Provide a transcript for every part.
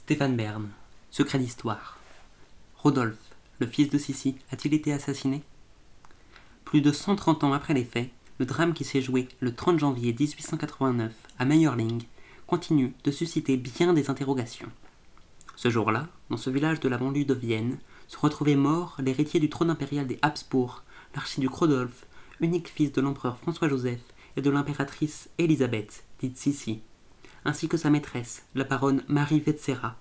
Stéphane Bern, secret d'histoire. Rodolphe, le fils de Sissi, a-t-il été assassiné? Plus de 130 ans après les faits, le drame qui s'est joué le 30 janvier 1889 à Meyerling continue de susciter bien des interrogations. Ce jour-là, dans ce village de la banlieue de Vienne, se retrouvait mort l'héritier du trône impérial des Habsbourg, l'archiduc Rodolphe, unique fils de l'empereur François-Joseph et de l'impératrice Élisabeth, dite Sissi, ainsi que sa maîtresse, la baronne Marie Vetsera.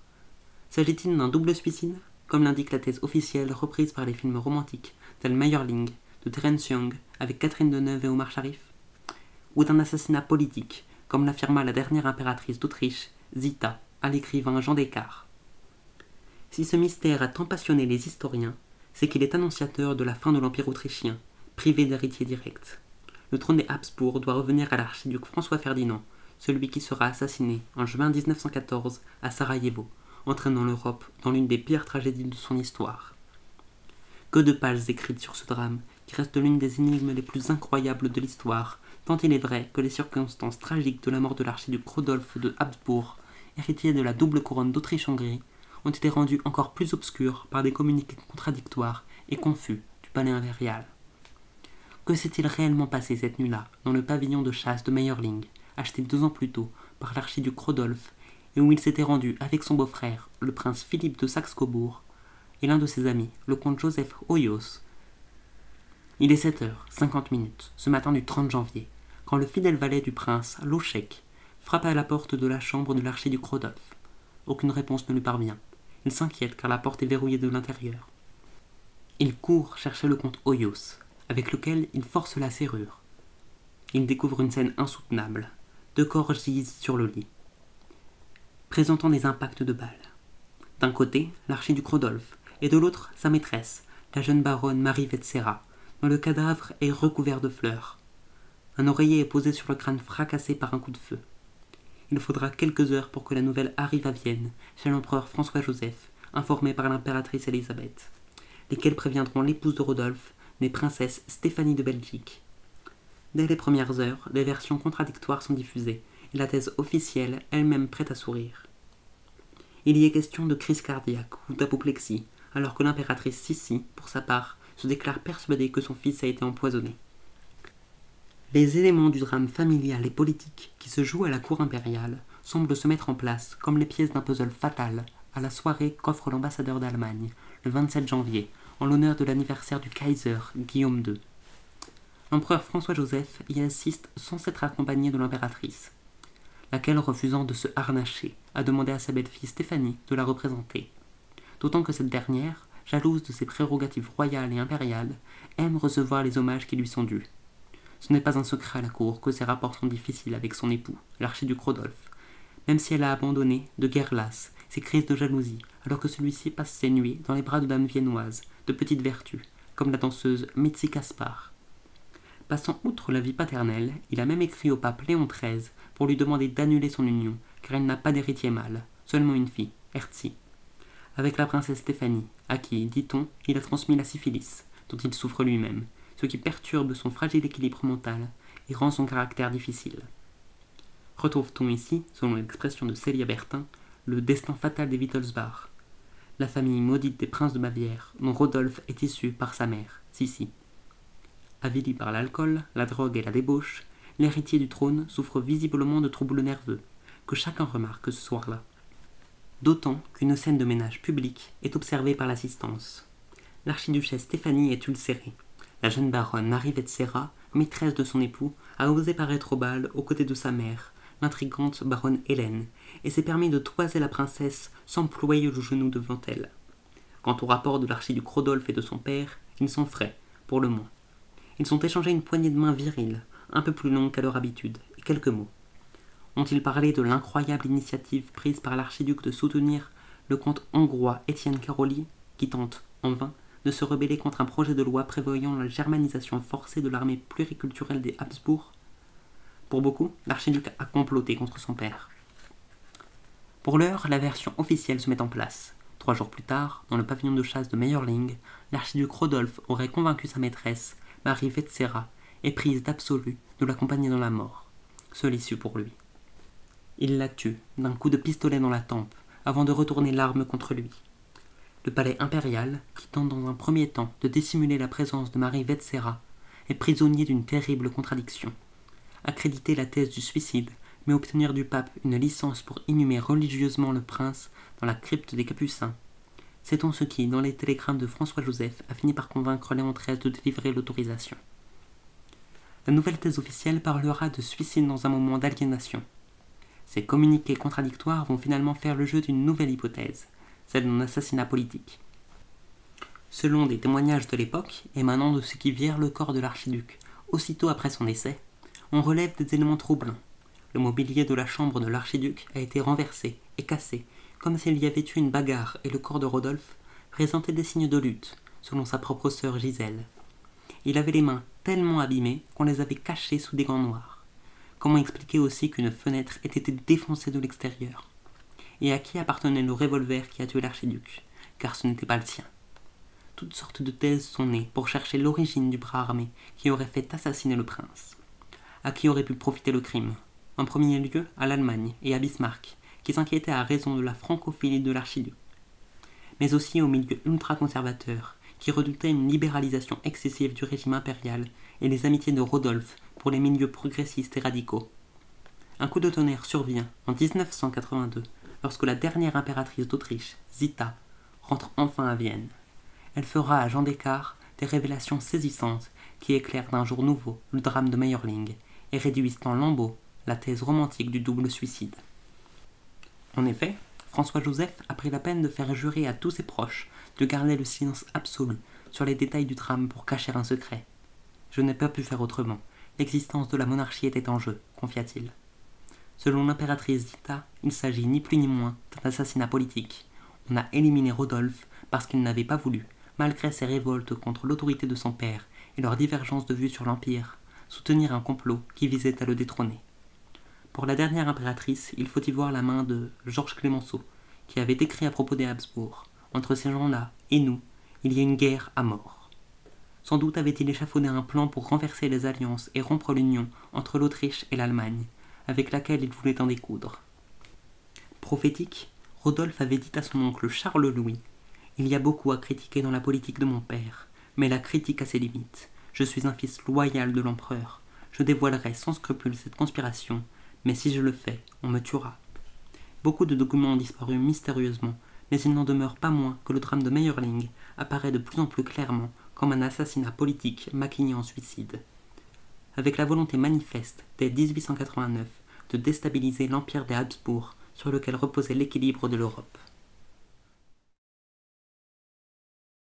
S'agit-il d'un double suicide, comme l'indique la thèse officielle reprise par les films romantiques tels Meyerling de Terence Young avec Catherine Deneuve et Omar Sharif, ou d'un assassinat politique, comme l'affirma la dernière impératrice d'Autriche, Zita, à l'écrivain Jean Descartes. Si ce mystère a tant passionné les historiens, c'est qu'il est annonciateur de la fin de l'Empire autrichien, privé d'héritier direct. Le trône des Habsbourg doit revenir à l'archiduc François-Ferdinand, celui qui sera assassiné en juin 1914 à Sarajevo, entraînant l'Europe dans l'une des pires tragédies de son histoire. Que de pages écrites sur ce drame, qui reste l'une des énigmes les plus incroyables de l'histoire, tant il est vrai que les circonstances tragiques de la mort de l'archiduc Rodolphe de Habsbourg, héritier de la double couronne d'Autriche-Hongrie, ont été rendues encore plus obscures par des communiqués contradictoires et confus du palais impérial. Que s'est-il réellement passé cette nuit-là dans le pavillon de chasse de Meyerling, acheté 2 ans plus tôt par l'archiduc Rodolphe, et où il s'était rendu avec son beau-frère, le prince Philippe de Saxe-Cobourg, et l'un de ses amis, le comte Joseph Hoyos. Il est 7h50 ce matin du 30 janvier, quand le fidèle valet du prince, Lochek, frappe à la porte de la chambre de l'archiduc Rodolphe. Aucune réponse ne lui parvient. Il s'inquiète car la porte est verrouillée de l'intérieur. Il court chercher le comte Hoyos, avec lequel il force la serrure. Il découvre une scène insoutenable. 2 corps gisent sur le lit, présentant des impacts de balles. D'un côté, l'archiduc Rodolphe, et de l'autre, sa maîtresse, la jeune baronne Marie Vetsera, dont le cadavre est recouvert de fleurs. Un oreiller est posé sur le crâne fracassé par un coup de feu. Il faudra quelques heures pour que la nouvelle arrive à Vienne, chez l'empereur François-Joseph, informé par l'impératrice Élisabeth, lesquels préviendront l'épouse de Rodolphe, née princesse Stéphanie de Belgique. Dès les premières heures, des versions contradictoires sont diffusées, et la thèse officielle, elle-même prête à sourire. Il y est question de crise cardiaque ou d'apoplexie, alors que l'impératrice Sissi, pour sa part, se déclare persuadée que son fils a été empoisonné. Les éléments du drame familial et politique qui se joue à la cour impériale semblent se mettre en place comme les pièces d'un puzzle fatal à la soirée qu'offre l'ambassadeur d'Allemagne, le 27 janvier, en l'honneur de l'anniversaire du Kaiser Guillaume II. L'empereur François-Joseph y assiste sans être accompagné de l'impératrice, laquelle, refusant de se harnacher, a demandé à sa belle-fille Stéphanie de la représenter. D'autant que cette dernière, jalouse de ses prérogatives royales et impériales, aime recevoir les hommages qui lui sont dus. Ce n'est pas un secret à la cour que ses rapports sont difficiles avec son époux, l'archiduc Rodolphe, même si elle a abandonné, de guerre lasse, ses crises de jalousie, alors que celui-ci passe ses nuits dans les bras de dames viennoises, de petite vertu, comme la danseuse Mitzi Kaspar. Passant outre la vie paternelle, il a même écrit au pape Léon XIII pour lui demander d'annuler son union, car il n'a pas d'héritier mâle, seulement une fille, Erzi, avec la princesse Stéphanie, à qui, dit-on, il a transmis la syphilis, dont il souffre lui-même, ce qui perturbe son fragile équilibre mental et rend son caractère difficile. Retrouve-t-on ici, selon l'expression de Célia Bertin, le destin fatal des Wittelsbach, la famille maudite des princes de Bavière, dont Rodolphe est issu par sa mère, Sissi. Avili par l'alcool, la drogue et la débauche, l'héritier du trône souffre visiblement de troubles nerveux, que chacun remarque ce soir-là. D'autant qu'une scène de ménage public est observée par l'assistance. L'archiduchesse Stéphanie est ulcérée. La jeune baronne Marie Vetsera, maîtresse de son époux, a osé paraître au bal aux côtés de sa mère, l'intrigante baronne Hélène, et s'est permis de toiser la princesse sans ployer le genou devant elle. Quant au rapport de l'archiduc Rodolphe et de son père, ils sont frais, pour le moins. Ils ont échangé une poignée de main virile, un peu plus longue qu'à leur habitude, et quelques mots. Ont-ils parlé de l'incroyable initiative prise par l'archiduc de soutenir le comte hongrois Étienne Caroli, qui tente, en vain, de se rebeller contre un projet de loi prévoyant la germanisation forcée de l'armée pluriculturelle des Habsbourg? Pour beaucoup, l'archiduc a comploté contre son père. Pour l'heure, la version officielle se met en place. 3 jours plus tard, dans le pavillon de chasse de Meyerling, l'archiduc Rodolphe aurait convaincu sa maîtresse, Marie Vetsera, éprise d'absolu, de l'accompagner dans la mort. Seule issue pour lui. Il la tue d'un coup de pistolet dans la tempe, avant de retourner l'arme contre lui. Le palais impérial, qui tente dans un premier temps de dissimuler la présence de Marie Vetsera, est prisonnier d'une terrible contradiction. Accréditer la thèse du suicide, mais obtenir du pape une licence pour inhumer religieusement le prince dans la crypte des Capucins. C'est en ce qui, dans les télégrammes de François-Joseph, a fini par convaincre Léon XIII de délivrer l'autorisation. La nouvelle thèse officielle parlera de suicide dans un moment d'aliénation. Ces communiqués contradictoires vont finalement faire le jeu d'une nouvelle hypothèse, celle d'un assassinat politique. Selon des témoignages de l'époque, émanant de ce qui vire le corps de l'archiduc aussitôt après son décès, on relève des éléments troublants. Le mobilier de la chambre de l'archiduc a été renversé et cassé, comme s'il y avait eu une bagarre, et le corps de Rodolphe présentait des signes de lutte, selon sa propre sœur Gisèle. Il avait les mains tellement abîmées qu'on les avait cachées sous des gants noirs. Comment expliquer aussi qu'une fenêtre ait été défoncée de l'extérieur? Et à qui appartenait le revolver qui a tué l'archiduc, car ce n'était pas le sien? Toutes sortes de thèses sont nées pour chercher l'origine du bras armé qui aurait fait assassiner le prince. À qui aurait pu profiter le crime? En premier lieu, à l'Allemagne et à Bismarck, qui s'inquiétaient à raison de la francophilie de l'archiduc, mais aussi au milieu ultra-conservateur, qui redoutait une libéralisation excessive du régime impérial et les amitiés de Rodolphe pour les milieux progressistes et radicaux. Un coup de tonnerre survient en 1982, lorsque la dernière impératrice d'Autriche, Zita, rentre enfin à Vienne. Elle fera à Jean Descartes des révélations saisissantes qui éclairent d'un jour nouveau le drame de Meyerling et réduisent en lambeaux la thèse romantique du double suicide. En effet, François-Joseph a pris la peine de faire jurer à tous ses proches de garder le silence absolu sur les détails du drame pour cacher un secret. Je n'ai pas pu faire autrement, l'existence de la monarchie était en jeu, confia-t-il. Selon l'impératrice Zita, il s'agit ni plus ni moins d'un assassinat politique. On a éliminé Rodolphe parce qu'il n'avait pas voulu, malgré ses révoltes contre l'autorité de son père et leurs divergences de vue sur l'Empire, soutenir un complot qui visait à le détrôner. Pour la dernière impératrice, il faut y voir la main de Georges Clemenceau, qui avait écrit à propos des Habsbourg. Entre ces gens-là et nous, il y a une guerre à mort. Sans doute avait-il échafaudé un plan pour renverser les alliances et rompre l'union entre l'Autriche et l'Allemagne, avec laquelle il voulait en découdre. Prophétique, Rodolphe avait dit à son oncle Charles-Louis « Il y a beaucoup à critiquer dans la politique de mon père, mais la critique a ses limites. Je suis un fils loyal de l'empereur. Je dévoilerai sans scrupule cette conspiration, mais si je le fais, on me tuera. » Beaucoup de documents ont disparu mystérieusement, mais il n'en demeure pas moins que le drame de Meyerling apparaît de plus en plus clairement comme un assassinat politique maquiné en suicide. Avec la volonté manifeste, dès 1889, de déstabiliser l'empire des Habsbourg sur lequel reposait l'équilibre de l'Europe.